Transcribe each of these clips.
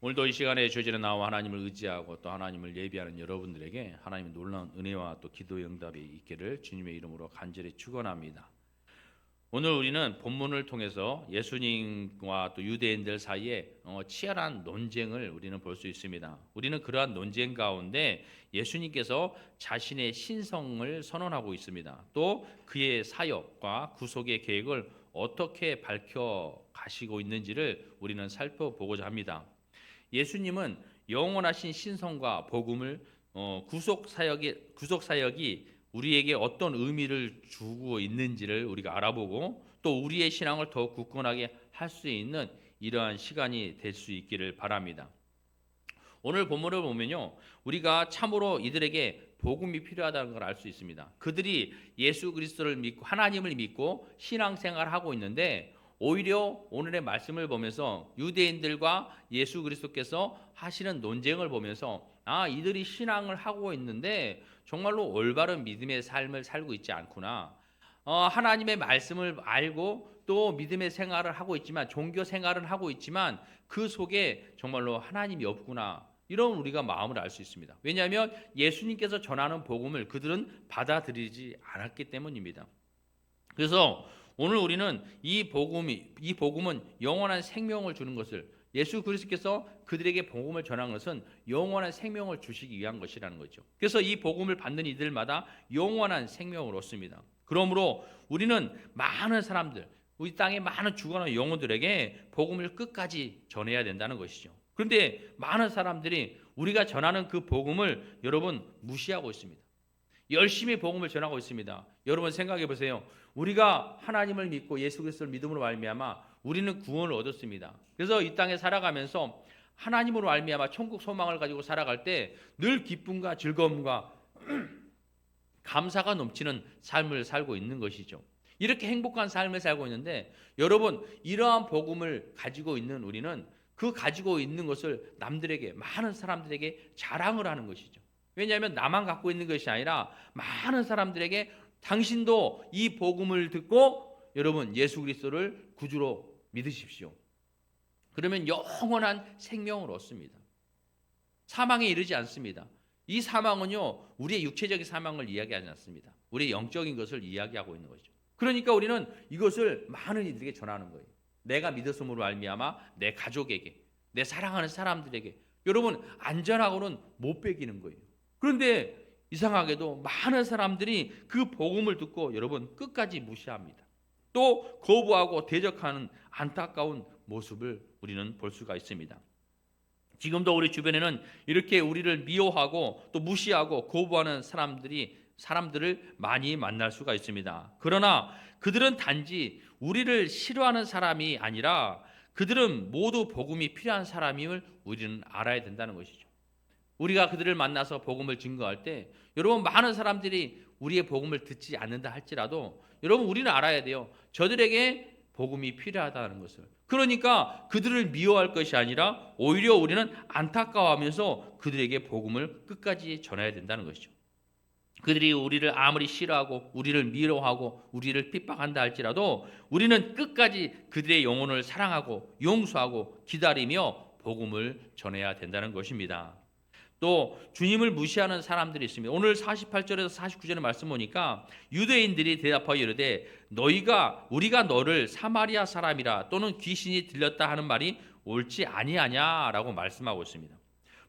오늘도 이 시간에 주어지는 나와 하나님을 의지하고 또 하나님을 예비하는 여러분들에게 하나님의 놀라운 은혜와 또 기도의 응답이 있기를 주님의 이름으로 간절히 축원합니다. 오늘 우리는 본문을 통해서 예수님과 또 유대인들 사이에 치열한 논쟁을 우리는 볼 수 있습니다. 우리는 그러한 논쟁 가운데 예수님께서 자신의 신성을 선언하고 있습니다. 또 그의 사역과 구속의 계획을 어떻게 밝혀 가시고 있는지를 우리는 살펴보고자 합니다. 예수님은 영원하신 신성과 복음을 구속 사역이 우리에게 어떤 의미를 주고 있는지를 우리가 알아보고 또 우리의 신앙을 더 굳건하게 할 수 있는 이러한 시간이 될 수 있기를 바랍니다. 오늘 본문을 보면요, 우리가 참으로 이들에게 복음이 필요하다는 걸 알 수 있습니다. 그들이 예수 그리스도를 믿고 하나님을 믿고 신앙생활을 하고 있는데 오히려 오늘의 말씀을 보면서 유대인들과 예수 그리스도께서 하시는 논쟁을 보면서 이들이 신앙을 하고 있는데 정말로 올바른 믿음의 삶을 살고 있지 않구나. 하나님의 말씀을 알고 또 믿음의 생활을 하고 있지만 종교 생활을 하고 있지만 그 속에 정말로 하나님이 없구나. 이런 우리가 마음을 알 수 있습니다. 왜냐하면 예수님께서 전하는 복음을 그들은 받아들이지 않았기 때문입니다. 그래서 오늘 우리는 이 복음은 영원한 생명을 주는 것을 예수 그리스도께서 그들에게 복음을 전한 것은 영원한 생명을 주시기 위한 것이라는 거죠. 그래서 이 복음을 받는 이들마다 영원한 생명을 얻습니다. 그러므로 우리는 많은 사람들, 우리 땅에 많은 죽어가는 영혼들에게 복음을 끝까지 전해야 된다는 것이죠. 그런데 많은 사람들이 우리가 전하는 그 복음을 여러분 무시하고 있습니다. 열심히 복음을 전하고 있습니다. 여러분 생각해 보세요. 우리가 하나님을 믿고 예수 그리스도를 믿음으로 말미암아 우리는 구원을 얻었습니다. 그래서 이 땅에 살아가면서 하나님으로 말미암아 천국 소망을 가지고 살아갈 때 늘 기쁨과 즐거움과 감사가 넘치는 삶을 살고 있는 것이죠. 이렇게 행복한 삶을 살고 있는데 여러분 이러한 복음을 가지고 있는 우리는 그 가지고 있는 것을 남들에게 많은 사람들에게 자랑을 하는 것이죠. 왜냐하면 나만 갖고 있는 것이 아니라 많은 사람들에게 당신도 이 복음을 듣고 여러분 예수 그리스도를 구주로 믿으십시오. 그러면 영원한 생명을 얻습니다. 사망에 이르지 않습니다. 이 사망은요 우리의 육체적인 사망을 이야기하지 않습니다. 우리의 영적인 것을 이야기하고 있는 것이죠. 그러니까 우리는 이것을 많은 이들에게 전하는 거예요. 내가 믿었음으로 말미암아 내 가족에게, 내 사랑하는 사람들에게 여러분 안전하고는 못 베기는 거예요. 그런데 이상하게도 많은 사람들이 그 복음을 듣고 여러분 끝까지 무시합니다. 또 거부하고 대적하는 안타까운 모습을 우리는 볼 수가 있습니다. 지금도 우리 주변에는 이렇게 우리를 미워하고 또 무시하고 거부하는 사람들을 많이 만날 수가 있습니다. 그러나 그들은 단지 우리를 싫어하는 사람이 아니라 그들은 모두 복음이 필요한 사람임을 우리는 알아야 된다는 것이죠. 우리가 그들을 만나서 복음을 증거할 때 여러분 많은 사람들이 우리의 복음을 듣지 않는다 할지라도 여러분 우리는 알아야 돼요. 저들에게 복음이 필요하다는 것을. 그러니까 그들을 미워할 것이 아니라 오히려 우리는 안타까워하면서 그들에게 복음을 끝까지 전해야 된다는 것이죠. 그들이 우리를 아무리 싫어하고 우리를 미워하고 우리를 핍박한다 할지라도 우리는 끝까지 그들의 영혼을 사랑하고 용서하고 기다리며 복음을 전해야 된다는 것입니다. 또 주님을 무시하는 사람들이 있습니다. 오늘 48절에서 49절의 말씀 보니까 유대인들이 대답하여 이르되 우리가 너를 사마리아 사람이라 또는 귀신이 들렸다 하는 말이 옳지 아니하냐라고 말씀하고 있습니다.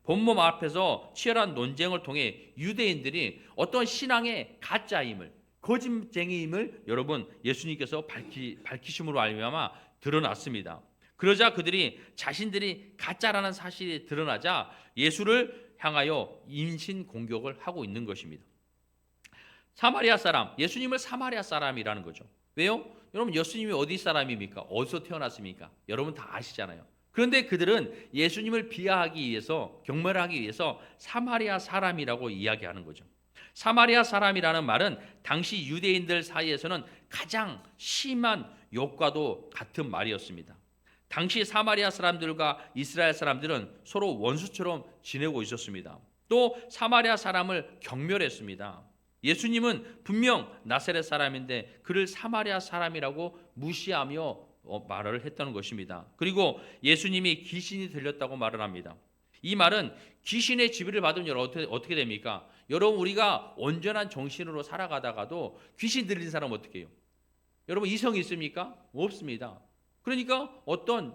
본문 앞에서 치열한 논쟁을 통해 유대인들이 어떤 신앙의 가짜임을 거짓쟁이임을 여러분 예수님께서 밝히심으로 말미암아 드러났습니다. 그러자 그들이 자신들이 가짜라는 사실이 드러나자 예수를 향하여 인신 공격을 하고 있는 것입니다. 사마리아 사람, 예수님을 사마리아 사람이라는 거죠. 왜요? 여러분 예수님이 어디 사람입니까? 어디서 태어났습니까? 여러분 다 아시잖아요. 그런데 그들은 예수님을 비하하기 위해서 경멸하기 위해서 사마리아 사람이라고 이야기하는 거죠. 사마리아 사람이라는 말은 당시 유대인들 사이에서는 가장 심한 욕과도 같은 말이었습니다. 당시 사마리아 사람들과 이스라엘 사람들은 서로 원수처럼 지내고 있었습니다. 또 사마리아 사람을 경멸했습니다. 예수님은 분명 나사렛 사람인데 그를 사마리아 사람이라고 무시하며 말을 했다는 것입니다. 그리고 예수님이 귀신이 들렸다고 말을 합니다. 이 말은 귀신의 지배를 받으면 여러분 어떻게 됩니까? 여러분 우리가 온전한 정신으로 살아가다가도 귀신 들린 사람 어떻게 해요? 여러분 이성이 있습니까? 없습니다. 그러니까 어떤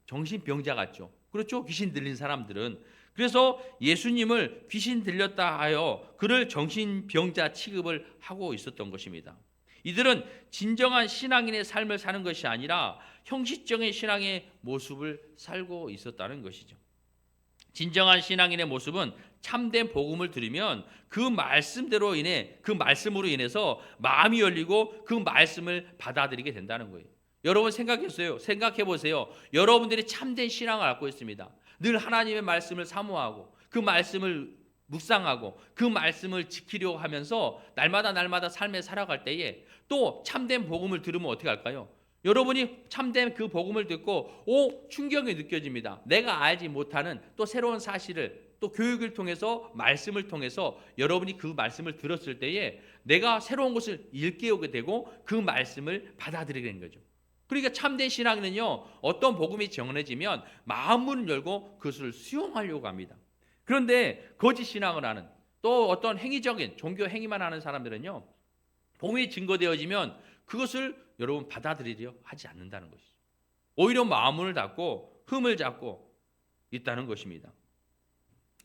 정신병자 같죠. 그렇죠? 귀신 들린 사람들은. 그래서 예수님을 귀신 들렸다 하여 그를 정신병자 취급을 하고 있었던 것입니다. 이들은 진정한 신앙인의 삶을 사는 것이 아니라 형식적인 신앙의 모습을 살고 있었다는 것이죠. 진정한 신앙인의 모습은 참된 복음을 들으면 그 말씀으로 인해서 마음이 열리고 그 말씀을 받아들이게 된다는 거예요. 여러분 생각해 보세요. 여러분들이 참된 신앙을 갖고 있습니다. 늘 하나님의 말씀을 사모하고 그 말씀을 묵상하고 그 말씀을 지키려고 하면서 날마다 삶에 살아갈 때에 또 참된 복음을 들으면 어떻게 할까요? 여러분이 참된 그 복음을 듣고 충격이 느껴집니다. 내가 알지 못하는 또 새로운 사실을 또 교육을 통해서 말씀을 통해서 여러분이 그 말씀을 들었을 때에 내가 새로운 것을 일깨우게 되고 그 말씀을 받아들이게 된 거죠. 그러니까 참된 신앙은요, 어떤 복음이 전해지면 마음문을 열고 그것을 수용하려고 합니다. 그런데 거짓 신앙을 하는 또 어떤 행위적인 종교 행위만 하는 사람들은요, 복음이 증거되어지면 그것을 여러분 받아들이려 하지 않는다는 것이죠. 오히려 마음문을 닫고 흠을 잡고 있다는 것입니다.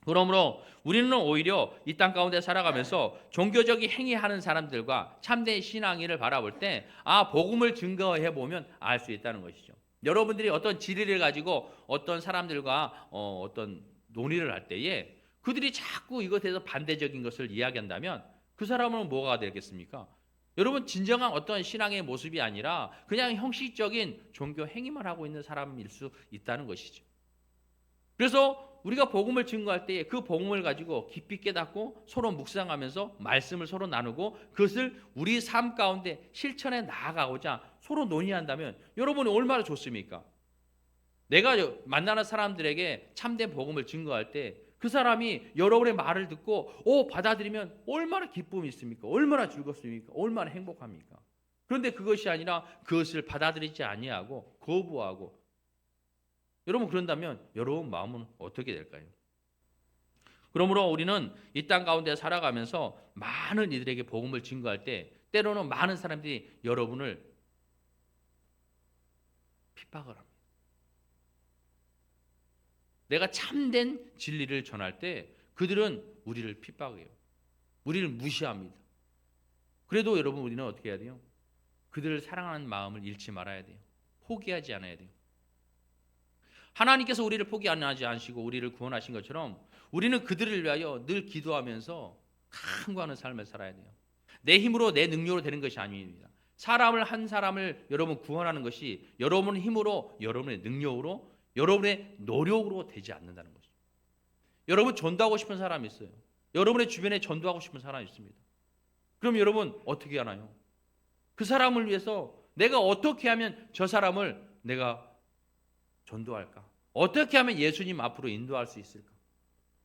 그러므로 우리는 오히려 이 땅 가운데 살아가면서 종교적인 행위하는 사람들과 참된 신앙인을 바라볼 때 복음을 증거해 보면 알 수 있다는 것이죠. 여러분들이 어떤 진리를 가지고 어떤 사람들과 어떤 논의를 할 때에 그들이 자꾸 이것에 대해서 반대적인 것을 이야기한다면 그 사람은 뭐가 되겠습니까? 여러분 진정한 어떤 신앙의 모습이 아니라 그냥 형식적인 종교 행위만 하고 있는 사람일 수 있다는 것이죠. 그래서 우리가 복음을 증거할 때에 그 복음을 가지고 깊이 깨닫고 서로 묵상하면서 말씀을 서로 나누고 그것을 우리 삶 가운데 실천해 나아가고자 서로 논의한다면 여러분이 얼마나 좋습니까? 내가 만나는 사람들에게 참된 복음을 증거할 때 그 사람이 여러분의 말을 듣고 받아들이면 얼마나 기쁨이 있습니까? 얼마나 즐겁습니까? 얼마나 행복합니까? 그런데 그것이 아니라 그것을 받아들이지 아니하고 거부하고 여러분 그런다면 여러분 마음은 어떻게 될까요? 그러므로 우리는 이 땅 가운데 살아가면서 많은 이들에게 복음을 증거할 때 때로는 많은 사람들이 여러분을 핍박을 합니다. 내가 참된 진리를 전할 때 그들은 우리를 핍박해요. 우리를 무시합니다. 그래도 여러분 우리는 어떻게 해야 돼요? 그들을 사랑하는 마음을 잃지 말아야 돼요. 포기하지 않아야 돼요. 하나님께서 우리를 포기하지 않으시고 우리를 구원하신 것처럼 우리는 그들을 위하여 늘 기도하면서 간구하는 삶을 살아야 돼요. 내 힘으로 내 능력으로 되는 것이 아닙니다. 한 사람을 여러분 구원하는 것이 여러분의 힘으로 여러분의 능력으로 여러분의 노력으로 되지 않는다는 것이죠. 여러분 전도하고 싶은 사람이 있어요. 여러분의 주변에 전도하고 싶은 사람이 있습니다. 그럼 여러분 어떻게 하나요? 그 사람을 위해서 내가 어떻게 하면 저 사람을 내가 전도할까? 어떻게 하면 예수님 앞으로 인도할 수 있을까?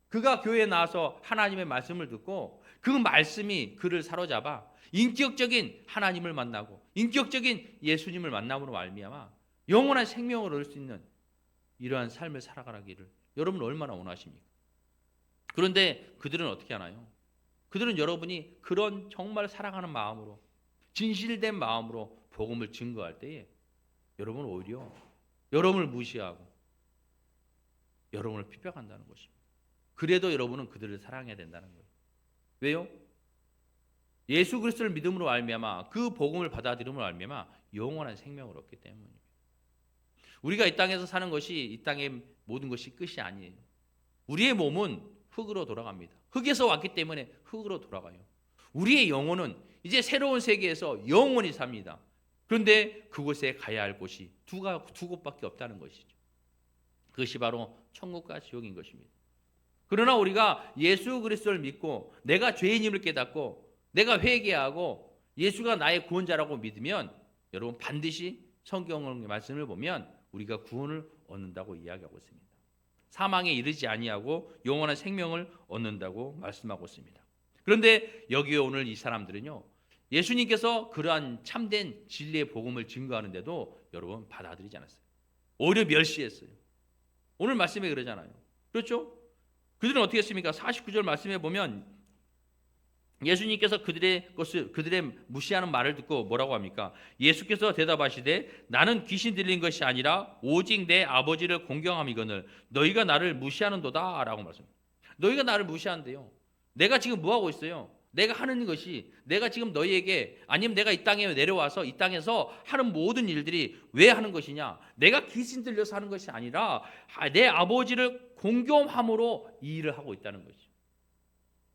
그가 교회에 나와서 하나님의 말씀을 듣고 그 말씀이 그를 사로잡아 인격적인 하나님을 만나고 인격적인 예수님을 만남으로 말미암아 영원한 생명을 얻을 수 있는 이러한 삶을 살아가기를 여러분 얼마나 원하십니까? 그런데 그들은 어떻게 하나요? 그들은 여러분이 그런 정말 사랑하는 마음으로 진실된 마음으로 복음을 증거할 때에 여러분은 오히려 여러분을 무시하고 여러분을 핍박한다는 것입니다. 그래도 여러분은 그들을 사랑해야 된다는 거예요. 왜요? 예수 그리스도를 믿음으로 말미암아 그 복음을 받아들임으로 말미암아 영원한 생명을 얻기 때문입니다. 우리가 이 땅에서 사는 것이 이 땅의 모든 것이 끝이 아니에요. 우리의 몸은 흙으로 돌아갑니다. 흙에서 왔기 때문에 흙으로 돌아가요. 우리의 영혼은 이제 새로운 세계에서 영원히 삽니다. 그런데 그곳에 가야 할 곳이 두 곳밖에 없다는 것이죠. 그것이 바로 천국과 지옥인 것입니다. 그러나 우리가 예수 그리스도를 믿고 내가 죄인임을 깨닫고 내가 회개하고 예수가 나의 구원자라고 믿으면 여러분 반드시 성경의 말씀을 보면 우리가 구원을 얻는다고 이야기하고 있습니다. 사망에 이르지 아니하고 영원한 생명을 얻는다고 말씀하고 있습니다. 그런데 여기에 오늘 이 사람들은요, 예수님께서 그러한 참된 진리의 복음을 증거하는데도 여러분 받아들이지 않았어요. 오히려 멸시했어요. 오늘 말씀에 그러잖아요. 그렇죠? 그들은 어떻게 했습니까? 49절 말씀에 보면 예수님께서 그들의 무시하는 말을 듣고 뭐라고 합니까? 예수께서 대답하시되 나는 귀신 들린 것이 아니라 오직 내 아버지를 공경함이거늘 너희가 나를 무시하는도다 라고 말씀합니다. 너희가 나를 무시한대요. 내가 지금 뭐 하고 있어요? 내가 하는 것이 내가 지금 너희에게 아니면 내가 이 땅에 내려와서 이 땅에서 하는 모든 일들이 왜 하는 것이냐? 내가 귀신 들려서 하는 것이 아니라 내 아버지를 공경함으로 이 일을 하고 있다는 것이죠.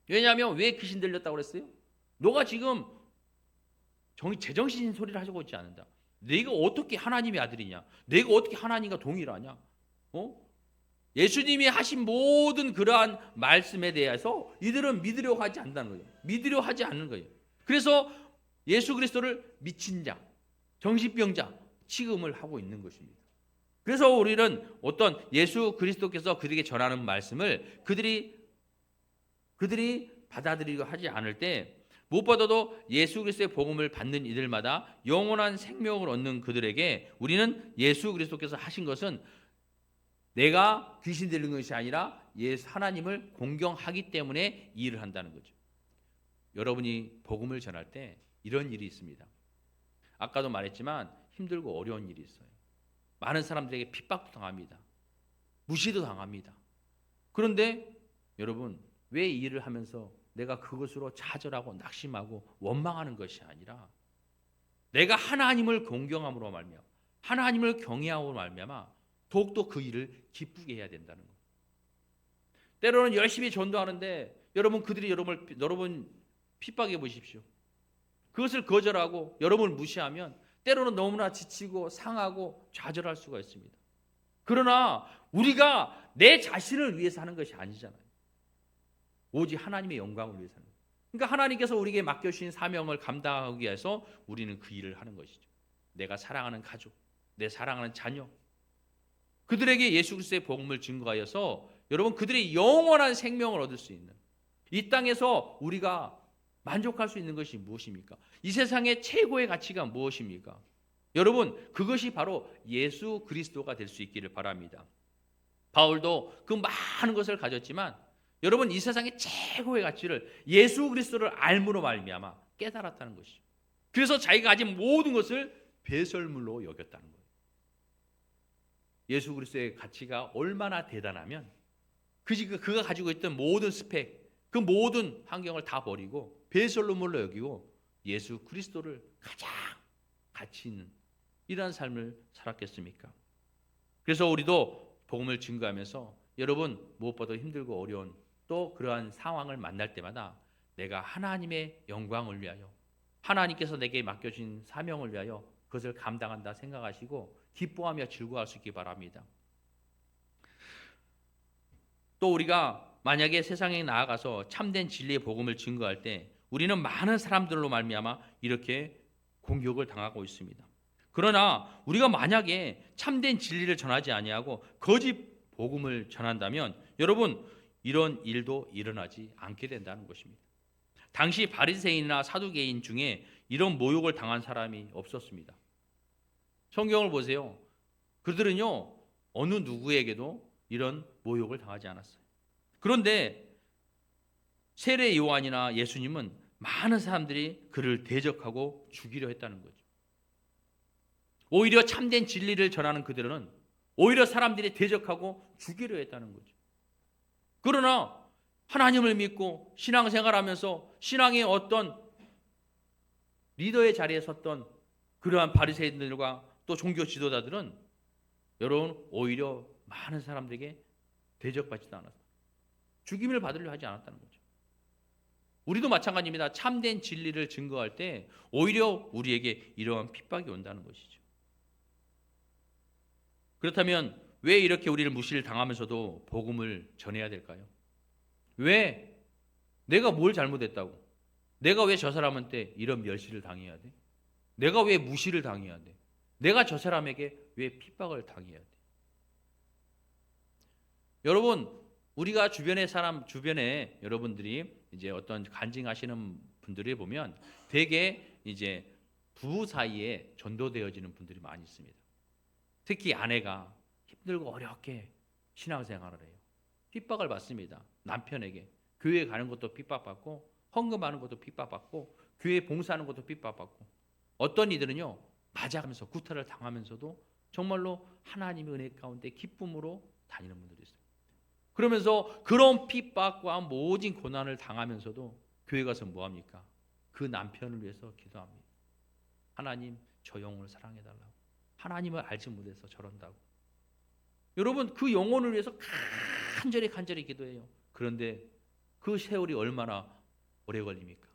왜냐하면 왜 귀신 들렸다고 그랬어요? 너가 지금 제정신 소리를 하고 있지 않는다. 내가 어떻게 하나님의 아들이냐? 내가 어떻게 하나님과 동일하냐? 예수님이 하신 모든 그러한 말씀에 대해서 이들은 믿으려 하지 않는다는 거예요. 믿으려 하지 않는 거예요. 그래서 예수 그리스도를 미친 자, 정신병자 취급을 하고 있는 것입니다. 그래서 우리는 어떤 예수 그리스도께서 그들에게 전하는 말씀을 그들이 받아들이고 하지 않을 때 무엇보다도 예수 그리스도의 복음을 받는 이들마다 영원한 생명을 얻는 그들에게 우리는 예수 그리스도께서 하신 것은 내가 귀신 들린 것이 아니라 예수 하나님을 공경하기 때문에 이 일을 한다는 거죠. 여러분이 복음을 전할 때 이런 일이 있습니다. 아까도 말했지만 힘들고 어려운 일이 있어요. 많은 사람들에게 핍박도 당합니다. 무시도 당합니다. 그런데 여러분 왜 이 일을 하면서 내가 그것으로 좌절하고 낙심하고 원망하는 것이 아니라 내가 하나님을 공경함으로 말미암아 하나님을 경외함으로 말미암아 더욱더 그 일을 기쁘게 해야 된다는 거예요. 때로는 열심히 전도하는데 여러분 그들이 여러분 핍박해 보십시오. 그것을 거절하고 여러분을 무시하면 때로는 너무나 지치고 상하고 좌절할 수가 있습니다. 그러나 우리가 내 자신을 위해서 하는 것이 아니잖아요. 오직 하나님의 영광을 위해서 하는 거예요. 그러니까 하나님께서 우리에게 맡겨주신 사명을 감당하기 위해서 우리는 그 일을 하는 것이죠. 내가 사랑하는 가족, 내 사랑하는 자녀, 그들에게 예수 그리스도의 복음을 증거하여서 여러분 그들의 영원한 생명을 얻을 수 있는 이 땅에서 우리가 만족할 수 있는 것이 무엇입니까? 이 세상의 최고의 가치가 무엇입니까? 여러분 그것이 바로 예수 그리스도가 될 수 있기를 바랍니다. 바울도 그 많은 것을 가졌지만 여러분 이 세상의 최고의 가치를 예수 그리스도를 알므로 말미암아 깨달았다는 것이죠. 그래서 자기가 가진 모든 것을 배설물로 여겼다는 거예요. 예수 그리스도의 가치가 얼마나 대단하면 그가 가지고 있던 모든 스펙, 그 모든 환경을 다 버리고 배설물로 여기고 예수 그리스도를 가장 가치 있는 이러한 삶을 살았겠습니까? 그래서 우리도 복음을 증거하면서 여러분 무엇보다 힘들고 어려운 또 그러한 상황을 만날 때마다 내가 하나님의 영광을 위하여 하나님께서 내게 맡겨진 사명을 위하여 그것을 감당한다 생각하시고 기뻐하며 즐거워할 수 있기 바랍니다. 또 우리가 만약에 세상에 나아가서 참된 진리의 복음을 증거할 때 우리는 많은 사람들로 말미암아 이렇게 공격을 당하고 있습니다. 그러나 우리가 만약에 참된 진리를 전하지 아니하고 거짓 복음을 전한다면 여러분 이런 일도 일어나지 않게 된다는 것입니다. 당시 바리새인이나 사두개인 중에 이런 모욕을 당한 사람이 없었습니다. 성경을 보세요. 그들은요 어느 누구에게도 이런 모욕을 당하지 않았어요. 그런데 세례 요한이나 예수님은 많은 사람들이 그를 대적하고 죽이려 했다는 거죠. 오히려 참된 진리를 전하는 그들은 오히려 사람들이 대적하고 죽이려 했다는 거죠. 그러나 하나님을 믿고 신앙생활하면서 신앙의 어떤 리더의 자리에 섰던 그러한 바리새인들과 또 종교 지도자들은 여러분 오히려 많은 사람들에게 대적받지도 않았어요. 죽임을 받으려 하지 않았다는 거죠. 우리도 마찬가지입니다. 참된 진리를 증거할 때 오히려 우리에게 이러한 핍박이 온다는 것이죠. 그렇다면 왜 이렇게 우리를 무시를 당하면서도 복음을 전해야 될까요? 왜? 내가 뭘 잘못했다고? 내가 왜 저 사람한테 이런 멸시를 당해야 돼? 내가 왜 무시를 당해야 돼? 내가 저 사람에게 왜 핍박을 당해야 돼? 여러분, 우리가 주변에 여러분들이 이제 어떤 간증하시는 분들이 보면 되게 이제 부부 사이에 전도되어지는 분들이 많이 있습니다. 특히 아내가 힘들고 어렵게 신앙생활을 해요. 핍박을 받습니다. 남편에게. 교회 가는 것도 핍박받고 헌금하는 것도 핍박받고 교회 봉사하는 것도 핍박받고 어떤 이들은요 맞아가면서 구타를 당하면서도 정말로 하나님의 은혜 가운데 기쁨으로 다니는 분들이 있어요. 그러면서 그런 핍박과 모진 고난을 당하면서도 교회 가서 뭐합니까? 그 남편을 위해서 기도합니다. 하나님 저 영혼을 사랑해달라고. 하나님을 알지 못해서 저런다고. 여러분 그 영혼을 위해서 간절히 기도해요. 그런데 그 세월이 얼마나 오래 걸립니까?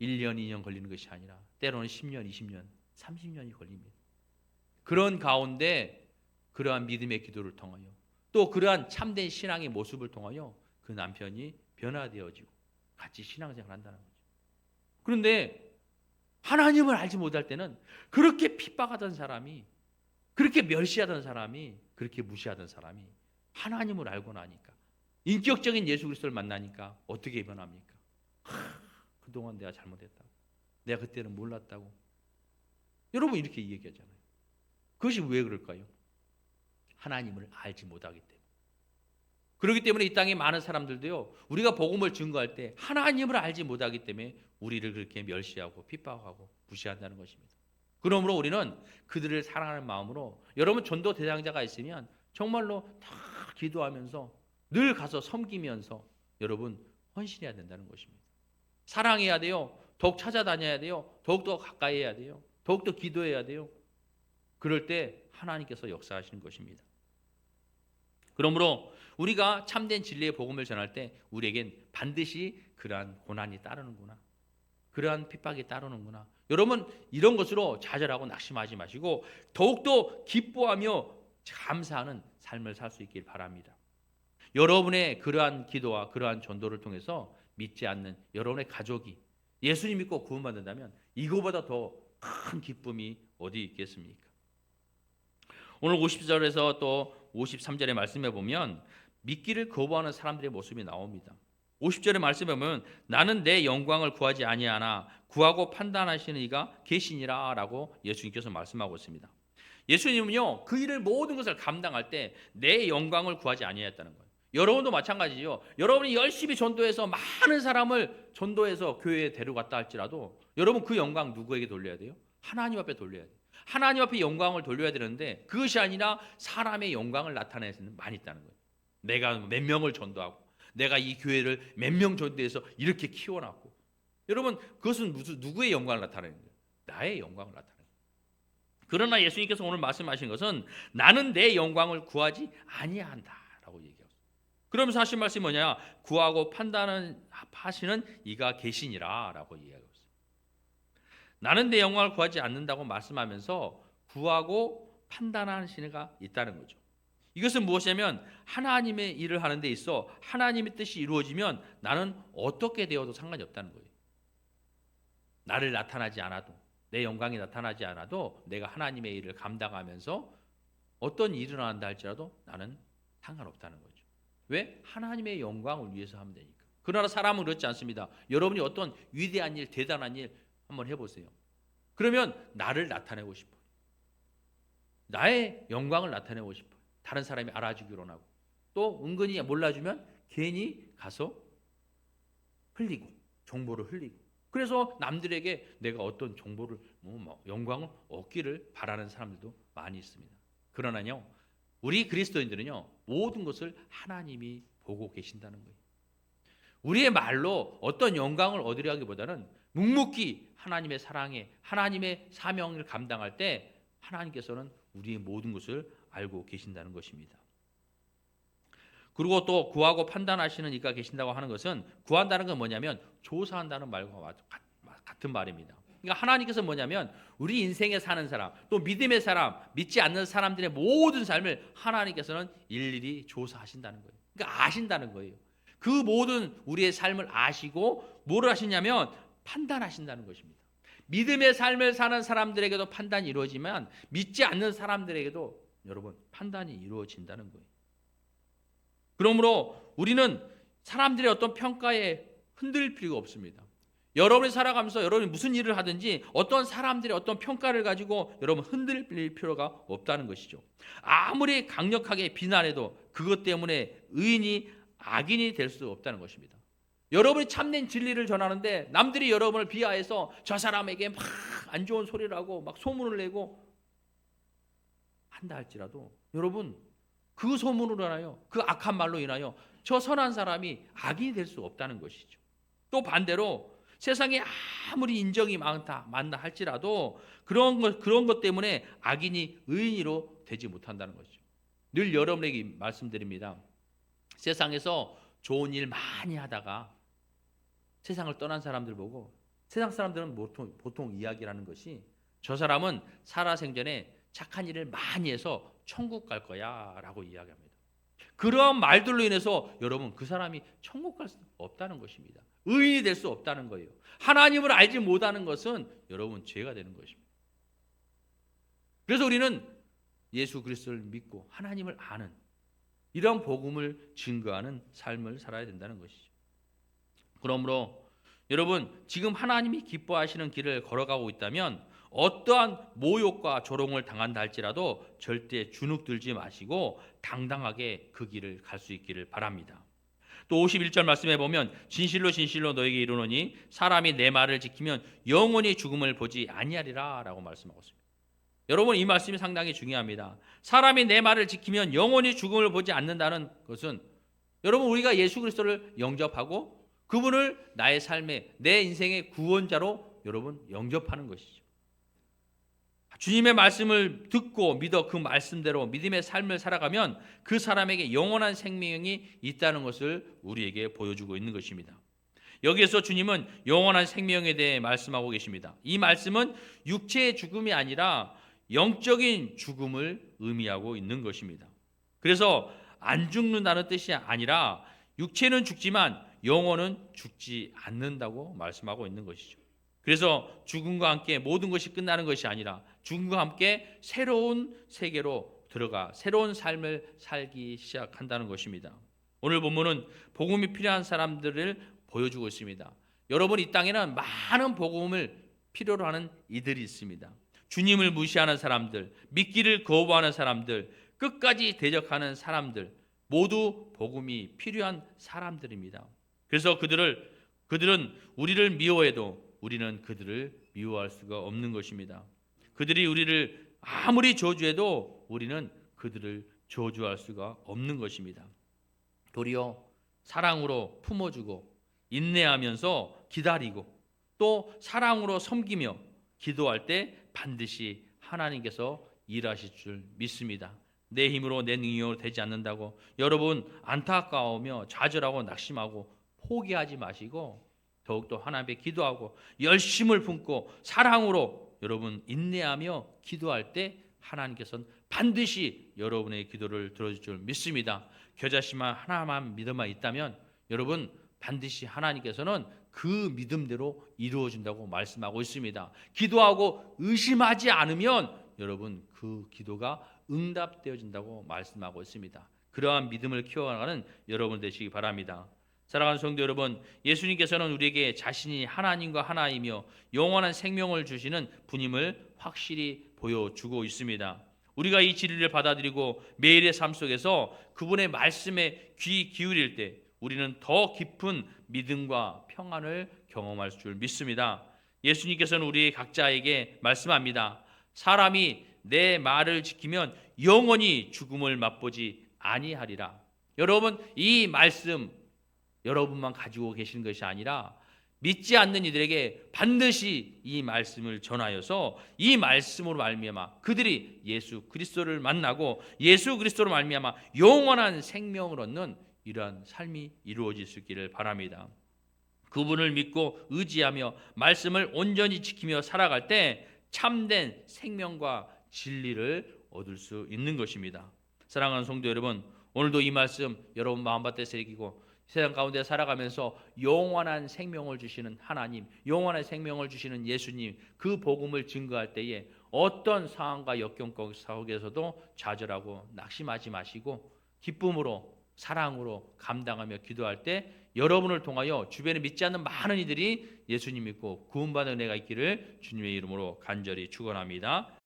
1년, 2년 걸리는 것이 아니라 때로는 10년, 20년, 30년이 걸립니다. 그런 가운데 그러한 믿음의 기도를 통하여 또 그러한 참된 신앙의 모습을 통하여 그 남편이 변화되어지고 같이 신앙생활을 한다는 거죠. 그런데 하나님을 알지 못할 때는 그렇게 핍박하던 사람이 그렇게 멸시하던 사람이 그렇게 무시하던 사람이 하나님을 알고 나니까 인격적인 예수 그리스도를 만나니까 어떻게 변합니까? 그동안 내가 잘못했다고. 내가 그때는 몰랐다고. 여러분 이렇게 얘기하잖아요. 그것이 왜 그럴까요? 하나님을 알지 못하기 때문에. 그렇기 때문에 이 땅에 많은 사람들도요. 우리가 복음을 증거할 때 하나님을 알지 못하기 때문에 우리를 그렇게 멸시하고 핍박하고 무시한다는 것입니다. 그러므로 우리는 그들을 사랑하는 마음으로 여러분 전도 대상자가 있으면 정말로 다 기도하면서 늘 가서 섬기면서 여러분 헌신해야 된다는 것입니다. 사랑해야 돼요. 더욱 찾아다녀야 돼요. 더욱더 가까이 해야 돼요. 더욱더 기도해야 돼요. 그럴 때 하나님께서 역사하시는 것입니다. 그러므로 우리가 참된 진리의 복음을 전할 때 우리에겐 반드시 그러한 고난이 따르는구나. 그러한 핍박이 따르는구나. 여러분 이런 것으로 좌절하고 낙심하지 마시고 더욱더 기뻐하며 감사하는 삶을 살 수 있길 바랍니다. 여러분의 그러한 기도와 그러한 전도를 통해서 믿지 않는 여러분의 가족이 예수님 믿고 구원받는다면 이거보다 더 큰 기쁨이 어디 있겠습니까? 오늘 50절에서 또 53절의 말씀에 보면 믿기를 거부하는 사람들의 모습이 나옵니다. 50절의 말씀에 보면 나는 내 영광을 구하지 아니하나 구하고 판단하시는 이가 계시니라 라고 예수님께서 말씀하고 있습니다. 예수님은요 그 일을 모든 것을 감당할 때 내 영광을 구하지 아니하였다는 거예요. 여러분도 마찬가지죠. 여러분이 열심히 전도해서 많은 사람을 전도해서 교회에 데려갔다 할지라도 여러분 그 영광 누구에게 돌려야 돼요? 하나님 앞에 돌려야 돼요. 하나님 앞에 영광을 돌려야 되는데 그것이 아니라 사람의 영광을 나타내는 많이 있다는 거예요. 내가 몇 명을 전도하고 내가 이 교회를 몇 명 전도해서 이렇게 키워놨고 여러분 그것은 누구의 영광을 나타내는 거예요? 나의 영광을 나타내는 거예요. 그러나 예수님께서 오늘 말씀하신 것은 나는 내 영광을 구하지 아니한다라고 얘기하고 그러면서 하신 말씀이 뭐냐? 구하고 판단하시는 이가 계시니라라고 얘기하고 있어요. 나는 내 영광을 구하지 않는다고 말씀하면서 구하고 판단하시는 이가 있다는 거죠. 이것은 무엇이냐면 하나님의 일을 하는 데 있어 하나님의 뜻이 이루어지면 나는 어떻게 되어도 상관이 없다는 거예요. 나를 나타나지 않아도 내 영광이 나타나지 않아도 내가 하나님의 일을 감당하면서 어떤 일을 한다 할지라도 나는 상관없다는 거죠. 왜? 하나님의 영광을 위해서 하면 되니까. 그러나 사람은 그렇지 않습니다. 여러분이 어떤 위대한 일, 대단한 일 한번 해보세요. 그러면 나를 나타내고 싶어요. 나의 영광을 나타내고 싶어요. 다른 사람이 알아주기로 하고 또 은근히 몰라주면 괜히 가서 흘리고 정보를 흘리고 그래서 남들에게 내가 어떤 정보를 영광을 얻기를 바라는 사람들도 많이 있습니다. 그러나요 우리 그리스도인들은요 모든 것을 하나님이 보고 계신다는 거예요. 우리의 말로 어떤 영광을 얻으려기보다는 묵묵히 하나님의 사랑에 하나님의 사명을 감당할 때 하나님께서는 우리의 모든 것을 알고 계신다는 것입니다. 그리고 또 구하고 판단하시는 이가 계신다고 하는 것은 구한다는 건 뭐냐면 조사한다는 말과 같은 말입니다. 그러니까 하나님께서 뭐냐면 우리 인생에 사는 사람 또 믿음의 사람 믿지 않는 사람들의 모든 삶을 하나님께서는 일일이 조사하신다는 거예요. 그러니까 아신다는 거예요. 그 모든 우리의 삶을 아시고 뭐를 하시냐면 판단하신다는 것입니다. 믿음의 삶을 사는 사람들에게도 판단이 이루어지만 믿지 않는 사람들에게도 여러분 판단이 이루어진다는 거예요. 그러므로 우리는 사람들의 어떤 평가에 흔들릴 필요가 없습니다. 여러분이 살아가면서 여러분이 무슨 일을 하든지 어떤 사람들의 어떤 평가를 가지고 여러분 흔들릴 필요가 없다는 것이죠. 아무리 강력하게 비난해도 그것 때문에 의인이 악인이 될 수 없다는 것입니다. 여러분이 참된 진리를 전하는데 남들이 여러분을 비하해서 저 사람에게 막 안 좋은 소리를 하고 막 소문을 내고 한다 할지라도 여러분 그 소문으로 인하여 그 악한 말로 인하여 저 선한 사람이 악인이 될 수 없다는 것이죠. 또 반대로 세상에 아무리 인정이 많다 할지라도 그런 것 때문에 악인이 의인으로 되지 못한다는 것이죠. 늘 여러분에게 말씀드립니다. 세상에서 좋은 일 많이 하다가 세상을 떠난 사람들 보고 세상 사람들은 보통 이야기를 하는 것이 저 사람은 살아생전에 착한 일을 많이 해서 천국 갈 거야 라고 이야기합니다. 그러한 말들로 인해서 여러분 그 사람이 천국 갈 수 없다는 것입니다. 의인이 될 수 없다는 거예요. 하나님을 알지 못하는 것은 여러분 죄가 되는 것입니다. 그래서 우리는 예수 그리스도를 믿고 하나님을 아는 이런 복음을 증거하는 삶을 살아야 된다는 것이죠. 그러므로 여러분 지금 하나님이 기뻐하시는 길을 걸어가고 있다면 어떠한 모욕과 조롱을 당한다 할지라도 절대 주눅 들지 마시고 당당하게 그 길을 갈 수 있기를 바랍니다. 또 51절 말씀에 보면 진실로 진실로 너에게 이르노니 사람이 내 말을 지키면 영원히 죽음을 보지 아니하리라 라고 말씀하고 있습니다. 여러분 이 말씀이 상당히 중요합니다. 사람이 내 말을 지키면 영원히 죽음을 보지 않는다는 것은 여러분 우리가 예수 그리스도를 영접하고 그분을 나의 삶에 내 인생의 구원자로 여러분 영접하는 것이죠. 주님의 말씀을 듣고 믿어 그 말씀대로 믿음의 삶을 살아가면 그 사람에게 영원한 생명이 있다는 것을 우리에게 보여주고 있는 것입니다. 여기에서 주님은 영원한 생명에 대해 말씀하고 계십니다. 이 말씀은 육체의 죽음이 아니라 영적인 죽음을 의미하고 있는 것입니다. 그래서 안 죽는다는 뜻이 아니라 육체는 죽지만 영혼은 죽지 않는다고 말씀하고 있는 것이죠. 그래서 죽음과 함께 모든 것이 끝나는 것이 아니라 죽음과 함께 새로운 세계로 들어가 새로운 삶을 살기 시작한다는 것입니다. 오늘 본문은 복음이 필요한 사람들을 보여주고 있습니다. 여러분 이 땅에는 많은 복음을 필요로 하는 이들이 있습니다. 주님을 무시하는 사람들, 믿기를 거부하는 사람들, 끝까지 대적하는 사람들 모두 복음이 필요한 사람들입니다. 그래서 그들은 우리를 미워해도 우리는 그들을 미워할 수가 없는 것입니다. 그들이 우리를 아무리 저주해도 우리는 그들을 저주할 수가 없는 것입니다. 도리어 사랑으로 품어주고 인내하면서 기다리고 또 사랑으로 섬기며 기도할 때 반드시 하나님께서 일하실 줄 믿습니다. 내 힘으로 내 능력으로 되지 않는다고 여러분 안타까워하며 좌절하고 낙심하고 포기하지 마시고 더욱더 하나님께 기도하고 열심을 품고 사랑으로 여러분 인내하며 기도할 때 하나님께서는 반드시 여러분의 기도를 들어줄 줄 믿습니다. 겨자씨만 하나만 믿음만 있다면 여러분 반드시 하나님께서는 그 믿음대로 이루어진다고 말씀하고 있습니다. 기도하고 의심하지 않으면 여러분 그 기도가 응답되어진다고 말씀하고 있습니다. 그러한 믿음을 키워나가는 여러분 되시기 바랍니다. 사랑하는 성도 여러분, 예수님께서는 우리에게 자신이 하나님과 하나이며 영원한 생명을 주시는 분임을 확실히 보여주고 있습니다. 우리가 이 진리를 받아들이고 매일의 삶 속에서 그분의 말씀에 귀 기울일 때 우리는 더 깊은 믿음과 평안을 경험할 줄 믿습니다. 예수님께서는 우리 각자에게 말씀합니다. 사람이 내 말을 지키면 영원히 죽음을 맛보지 아니하리라. 여러분 이 말씀 여러분만 가지고 계시는 것이 아니라 믿지 않는 이들에게 반드시 이 말씀을 전하여서 이 말씀으로 말미암아 그들이 예수 그리스도를 만나고 예수 그리스도로 말미암아 영원한 생명을 얻는 이러한 삶이 이루어질 수 있기를 바랍니다. 그분을 믿고 의지하며 말씀을 온전히 지키며 살아갈 때 참된 생명과 진리를 얻을 수 있는 것입니다. 사랑하는 성도 여러분, 오늘도 이 말씀 여러분 마음밭에 새기고 세상 가운데 살아가면서 영원한 생명을 주시는 하나님, 영원한 생명을 주시는 예수님, 그 복음을 증거할 때에 어떤 상황과 역경 속에서도 좌절하고 낙심하지 마시고 기쁨으로 사랑으로 감당하며 기도할 때 여러분을 통하여 주변에 믿지 않는 많은 이들이 예수님 믿고 구원받는 은혜가 있기를 주님의 이름으로 간절히 축원합니다.